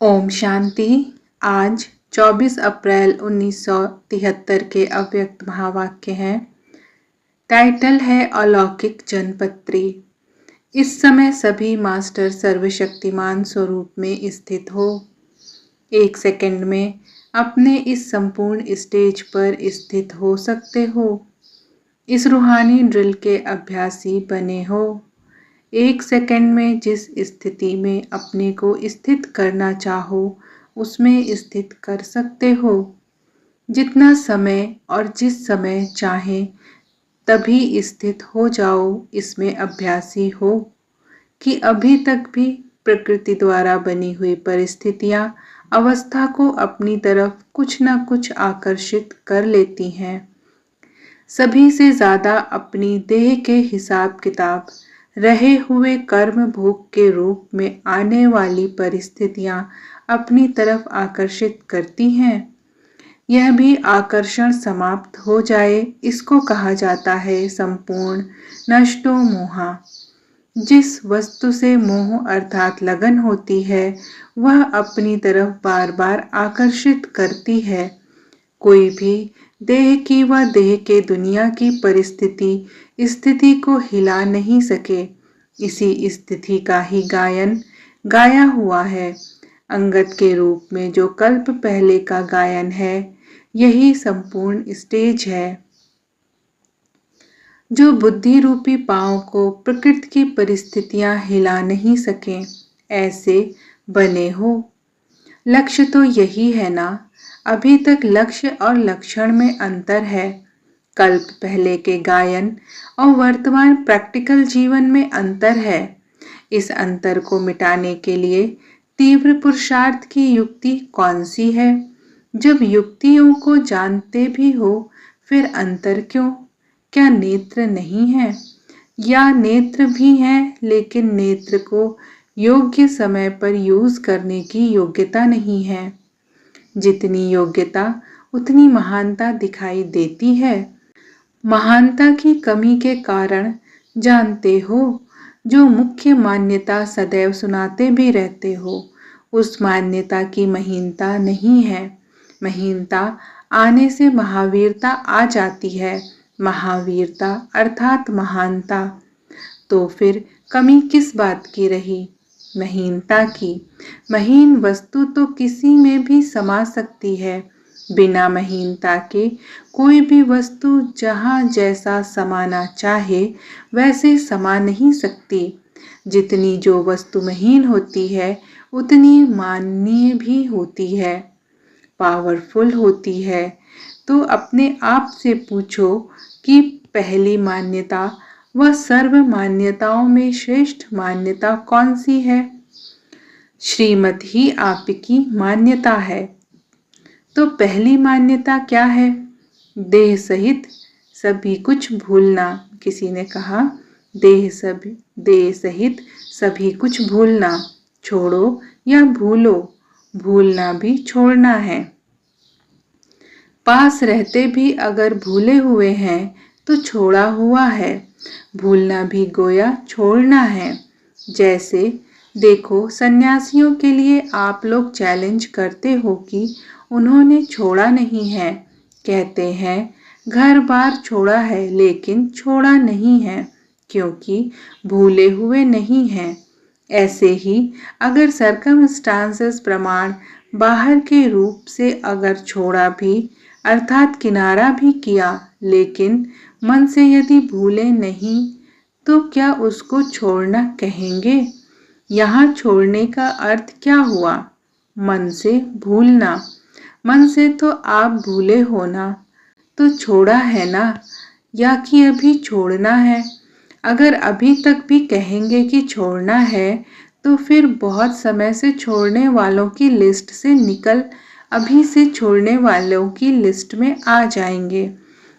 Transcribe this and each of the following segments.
ओम शांति। आज 24 अप्रैल 1973 के अव्यक्त महावाक्य हैं। टाइटल है अलौकिक जनपत्री। इस समय सभी मास्टर सर्वशक्तिमान स्वरूप में स्थित हो। 1 सेकंड में अपने इस संपूर्ण स्टेज पर स्थित हो सकते हो। इस रूहानी ड्रिल के अभ्यासी बने हो। 1 सेकंड में जिस स्थिति में अपने को स्थित करना चाहो उसमें स्थित कर सकते हो। जितना समय और जिस समय चाहे तभी स्थित हो जाओ। इसमें अभ्यासी हो कि अभी तक भी प्रकृति द्वारा बनी हुई परिस्थितियां अवस्था को अपनी तरफ कुछ न कुछ आकर्षित कर लेती हैं। सभी से ज्यादा अपनी देह के हिसाब किताब रहे हुए कर्म भोग के रूप में आने वाली परिस्थितियां अपनी तरफ आकर्षित करती हैं। यह भी आकर्षण समाप्त हो जाए, इसको कहा जाता है संपूर्ण नष्टो मोहा। जिस वस्तु से मोह अर्थात लगन होती है वह अपनी तरफ बार बार आकर्षित करती है। कोई भी देह की व देह के दुनिया की परिस्थिति स्थिति को हिला नहीं सके। इसी स्थिति का ही गायन गाया हुआ है। अंगद के रूप में जो कल्प पहले का गायन है यही संपूर्ण स्टेज है। जो बुद्धि रूपी पांव को प्रकृति की परिस्थितियां हिला नहीं सके, ऐसे बने हो। लक्ष्य तो यही है ना। अभी तक लक्ष्य और लक्षण में अंतर है। कल्प पहले के गायन और वर्तमान प्रैक्टिकल जीवन में अंतर है। इस अंतर को मिटाने के लिए तीव्र पुरुषार्थ की युक्ति कौन सी है? जब युक्तियों को जानते भी हो फिर अंतर क्यों? क्या नेत्र नहीं है? या नेत्र भी हैं लेकिन नेत्र को योग्य समय पर यूज करने की योग्यता नहीं है। जितनी योग्यता उतनी महानता दिखाई देती है। महानता की कमी के कारण जानते हो जो मुख्य मान्यता सदैव सुनाते भी रहते हो उस मान्यता की महीनता नहीं है। महीनता आने से महावीरता आ जाती है। महावीरता अर्थात महानता। तो फिर कमी किस बात की रही? महीनता की। महीन वस्तु तो किसी में भी समा सकती है। बिना महीनता के कोई भी वस्तु जहाँ जैसा समाना चाहे वैसे समा नहीं सकती। जितनी जो वस्तु महीन होती है उतनी माननीय भी होती है, पावरफुल होती है। तो अपने आप से पूछो कि पहली मान्यता वह सर्व मान्यताओं में श्रेष्ठ मान्यता कौन सी है? श्रीमत ही आपकी मान्यता है। तो पहली मान्यता क्या है? देह सहित सभी कुछ भूलना। किसी ने कहा देह सहित सभी कुछ भूलना। छोड़ो या भूलो, भूलना भी छोड़ना है। पास रहते भी अगर भूले हुए हैं तो छोड़ा हुआ है। भूलना भी गोया छोड़ना है। जैसे देखो सन्यासियों के लिए आप लोग चैलेंज करते हो कि उन्होंने छोड़ा नहीं है। कहते हैं घर बार छोड़ा है लेकिन छोड़ा नहीं है क्योंकि भूले हुए नहीं हैं। ऐसे ही अगर सर्कमस्टांसेस प्रमाण बाहर के रूप से अगर छोड़ा भी अर्थात किनारा भी किया लेकिन मन से यदि भूले नहीं तो क्या उसको छोड़ना कहेंगे? यहाँ छोड़ने का अर्थ क्या हुआ? मन से भूलना। मन से तो आप भूले हो ना, तो छोड़ा है ना, या कि अभी छोड़ना है? अगर अभी तक भी कहेंगे कि छोड़ना है तो फिर बहुत समय से छोड़ने वालों की लिस्ट से निकल अभी से छोड़ने वालों की लिस्ट में आ जाएंगे।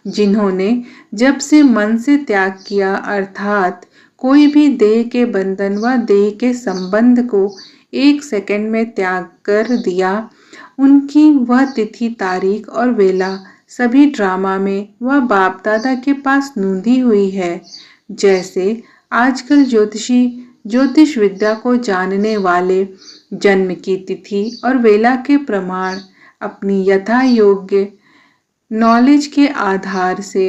जिन्होंने जब से मन से त्याग किया अर्थात कोई भी देह के बंधन व देह के संबंध को 1 सेकंड में त्याग कर दिया, उनकी वह तिथि तारीख और वेला सभी ड्रामा में वह बाप दादा के पास नोंदी हुई है। जैसे आजकल ज्योतिष विद्या को जानने वाले जन्म की तिथि और वेला के प्रमाण अपनी यथा योग्य नॉलेज के आधार से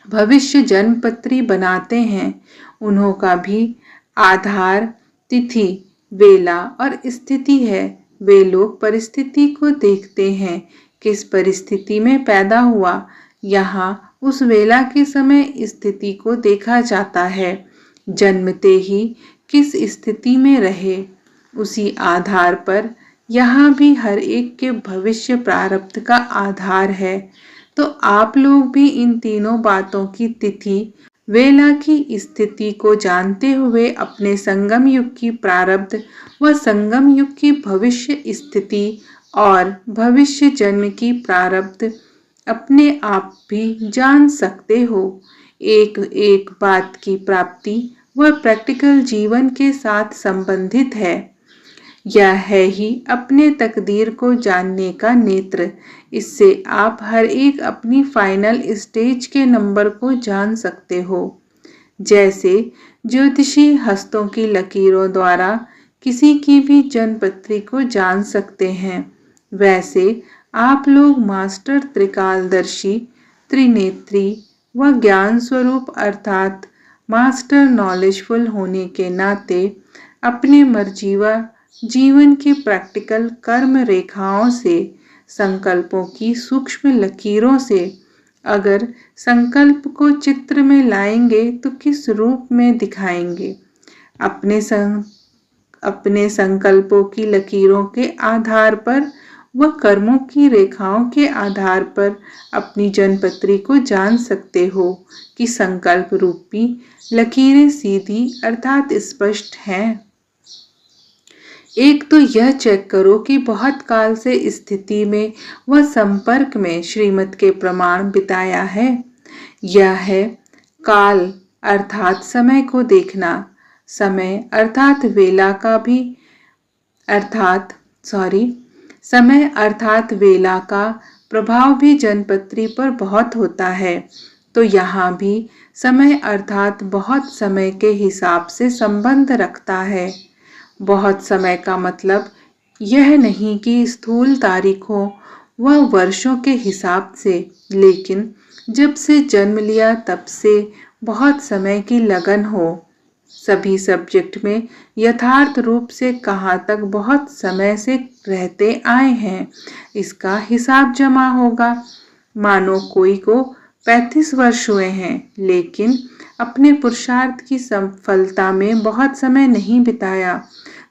भविष्य जन्मपत्री बनाते हैं। उन्हों का भी आधार तिथि, वेला और स्थिति है। वे लोग परिस्थिति को देखते हैं, किस परिस्थिति में पैदा हुआ, यहाँ उस वेला के समय स्थिति को देखा जाता है। जन्मते ही किस स्थिति में रहे, उसी आधार पर यहाँ भी हर एक के भविष्य प्रारब्ध का आधार है। तो आप लोग भी इन तीनों बातों की तिथि, वेला की स्थिति को जानते हुए अपने संगम युग की प्रारब्ध व संगम युग की भविष्य स्थिति और भविष्य जन्म की प्रारब्ध अपने आप भी जान सकते हो। एक एक बात की प्राप्ति वह प्रैक्टिकल जीवन के साथ संबंधित है। यह है ही अपने तकदीर को जानने का नेत्र। इससे आप हर एक अपनी फाइनल स्टेज के नंबर को जान सकते हो। जैसे ज्योतिषी हस्तों की लकीरों द्वारा किसी की भी जन्मपत्री को जान सकते हैं, वैसे आप लोग मास्टर त्रिकालदर्शी, त्रिनेत्री व ज्ञान स्वरूप अर्थात मास्टर नॉलेजफुल होने के नाते अपने मर्जीवा जीवन की प्रैक्टिकल कर्म रेखाओं से, संकल्पों की सूक्ष्म लकीरों से अगर संकल्प को चित्र में लाएंगे तो किस रूप में दिखाएंगे। अपने संकल्पों की लकीरों के आधार पर व कर्मों की रेखाओं के आधार पर अपनी जन्मपत्री को जान सकते हो कि संकल्प रूपी लकीरें सीधी अर्थात स्पष्ट हैं। एक तो यह चेक करो कि बहुत काल से स्थिति में व संपर्क में श्रीमत के प्रमाण बिताया है। यह है काल अर्थात समय को देखना, समय अर्थात वेला का भी समय अर्थात वेला का प्रभाव भी जन्मपत्री पर बहुत होता है। तो यहाँ भी समय अर्थात बहुत समय के हिसाब से संबंध रखता है। बहुत समय का मतलब यह नहीं कि स्थूल तारीखों व वर्षों के हिसाब से, लेकिन जब से जन्म लिया तब से बहुत समय की लगन हो। सभी सब्जेक्ट में यथार्थ रूप से कहाँ तक बहुत समय से रहते आए हैं, इसका हिसाब जमा होगा। मानो कोई को 35 वर्ष हुए हैं, लेकिन अपने पुरुषार्थ की सफलता में बहुत समय नहीं बिताया,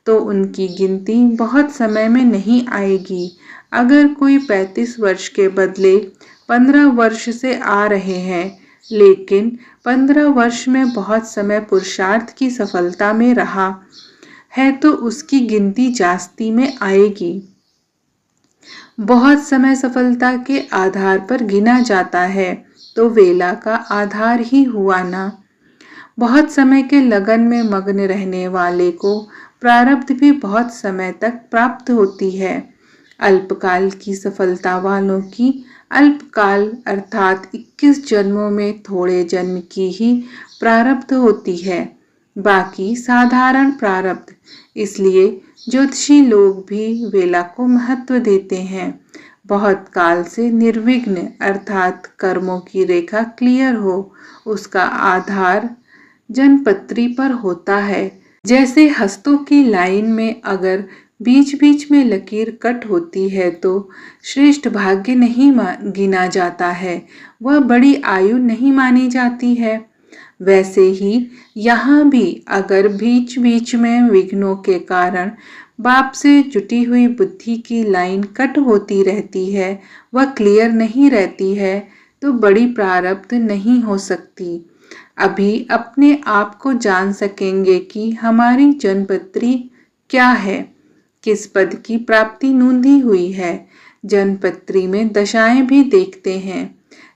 तो उनकी गिनती बहुत समय में नहीं आएगी। अगर कोई 35 वर्ष के बदले 15 वर्ष से आ रहे हैं, लेकिन 15 वर्ष में बहुत समय पुरुषार्थ की सफलता में रहा है, तो उसकी गिनती जास्ती में आएगी। बहुत समय सफलता के आधार पर गिना जाता है, तो वेला का आधार ही हुआ ना। बहुत समय के लगन में मग्न रहने वाले को प्रारब्ध भी बहुत समय तक प्राप्त होती है। अल्पकाल की सफलता वालों की अल्पकाल अर्थात 21 जन्मों में थोड़े जन्म की ही प्रारब्ध होती है, बाकी साधारण प्रारब्ध। इसलिए ज्योतिषी लोग भी वेला को महत्व देते हैं। बहुत काल से निर्विघ्न अर्थात कर्मों की रेखा क्लियर हो, उसका आधार जन्मपत्री पर होता है। जैसे हस्तों की लाइन में अगर बीच बीच में लकीर कट होती है तो श्रेष्ठ भाग्य नहीं गिना जाता है, वह बड़ी आयु नहीं मानी जाती है। वैसे ही यहाँ भी अगर बीच बीच में विघ्नों के कारण बाप से जुटी हुई बुद्धि की लाइन कट होती रहती है, वह क्लियर नहीं रहती है, तो बड़ी प्रारब्ध नहीं हो सकती। अभी अपने आप को जान सकेंगे कि हमारी जन्मपत्री क्या है, किस पद की प्राप्ति नूंधी हुई है। जन्मपत्री में दशाएं भी देखते हैं।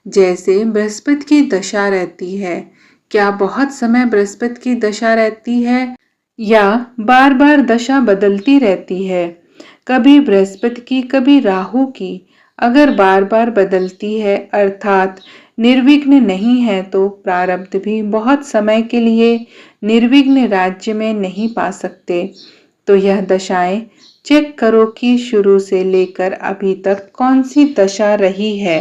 जैसे बृहस्पति की दशा रहती है, क्या बहुत समय बृहस्पति की दशा रहती है या बार बार दशा बदलती रहती है? कभी बृहस्पति की, कभी राहु की। अगर बार बार बदलती है अर्थात निर्विघ्न नहीं है, तो प्रारब्ध भी बहुत समय के लिए निर्विघ्न राज्य में नहीं पा सकते। तो यह दशाएं चेक करो कि शुरू से लेकर अभी तक कौन सी दशा रही है।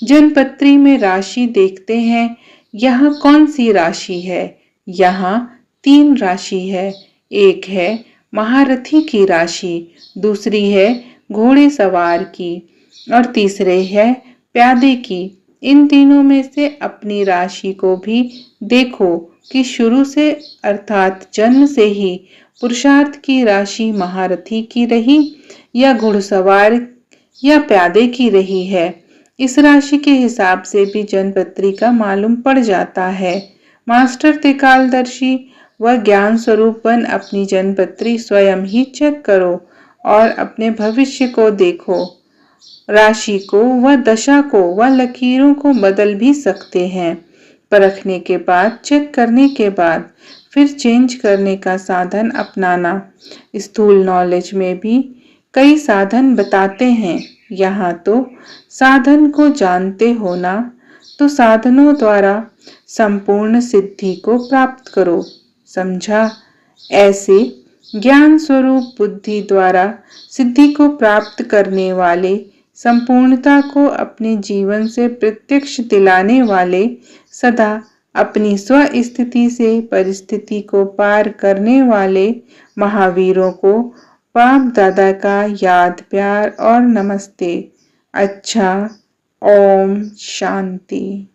जनपत्री में राशि देखते हैं, यहाँ कौन सी राशि है? यहाँ 3 राशि है। एक है महारथी की राशि, दूसरी है घोड़े सवार की और तीसरे है प्यादे की। इन तीनों में से अपनी राशि को भी देखो कि शुरू से अर्थात जन्म से ही पुरुषार्थ की राशि महारथी की रही या घुड़सवार या प्यादे की रही है। इस राशि के हिसाब से भी जनपत्री का मालूम पड़ जाता है। मास्टर त्रिकालदर्शी व ज्ञान स्वरूप बन अपनी जनपत्री स्वयं ही चेक करो और अपने भविष्य को देखो। राशि को व दशा को व लकीरों को बदल भी सकते हैं। परखने के बाद, चेक करने के बाद फिर चेंज करने का साधन अपनाना। स्थूल नॉलेज में भी कई साधन बताते हैं। यहाँ तो साधन को जानते हो ना, तो साधनों द्वारा संपूर्ण सिद्धि को प्राप्त करो। समझा? ऐसे ज्ञान स्वरूप बुद्धि द्वारा सिद्धि को प्राप्त करने वाले, संपूर्णता को अपने जीवन से प्रत्यक्ष दिलाने वाले, सदा अपनी स्व स्थिति से परिस्थिति को पार करने वाले महावीरों को बाप दादा का याद, प्यार और नमस्ते। अच्छा, ओम शांति।